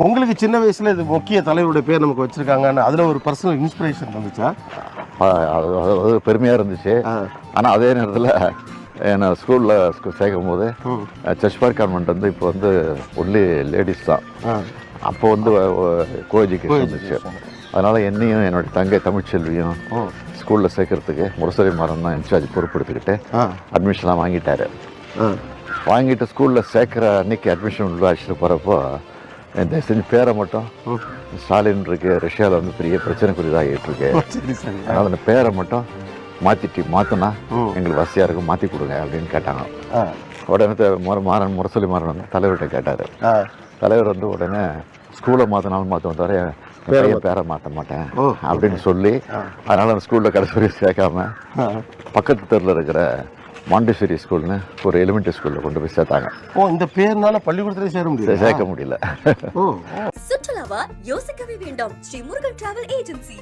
உங்களுக்கு சின்ன வயசுல இது முக்கிய தலைவருடைய பேர் நமக்கு வச்சிருக்காங்கன்னு அதுல ஒரு பர்சனல் இன்ஸ்பிரேஷன் இருந்துச்சா? அது பெருமையாக இருந்துச்சு. ஆனால் அதே நேரத்தில் என்னை ஸ்கூலில் சேர்க்கும் போது சஷ்பார் கான்வென்ட் வந்து இப்போ வந்து ஒன்லி லேடிஸ் தான். அப்போ வந்து கோஎஜுகேஷன் இருந்துச்சு. அதனால் என்னையும் என்னுடைய தங்கை தமிழ்ச்செல்வியும் ஸ்கூலில் சேர்க்கறதுக்கு முரசொலி மாறன் தான் இன்சார்ஜ் பொறுப்பெடுத்துக்கிட்டு அட்மிஷன்லாம் வாங்கிட்டாரு. வாங்கிட்டு ஸ்கூலில் சேர்க்குற அன்னைக்கு அட்மிஷன் உள்ள அழைச்சிட்டு போகிறப்போ தயவு செஞ்சு பேரை மட்டும் ஸ்டாலின் இருக்கு, ரஷ்யாவில் வந்து பெரிய பிரச்சனைக்குரியதாகிட்டு இருக்கு, அதனால் அந்த பேரை மட்டும் மாற்றினா எங்களுக்கு வசதியாக இருக்கும், மாற்றி கொடுங்க அப்படின்னு கேட்டாங்க. உடனே முரசொலி மாறன் வந்து தலைவர்கிட்ட கேட்டார். தலைவர் வந்து உடனே ஸ்கூலை மாற்றினாலும் மாற்ற வந்தார், பேரை மாற்ற மாட்டேன் அப்படின்னு சொல்லி அதனால் அந்த ஸ்கூலில் கடைசி வரையும் சேர்க்காம பக்கத்து தெருவில் இருக்கிற மாண்டிசரி ஸ்கூல்னு ஒரு எலிமெண்டரி ஸ்கூலில் கொண்டு போய் சேர்த்தாங்க. இந்த பேர்னால பள்ளிக்கூடத்திலே சேர்க்க முடியல. சுற்றுலாவா யோசிக்கவே வேண்டாம். Sri Murugan travel agency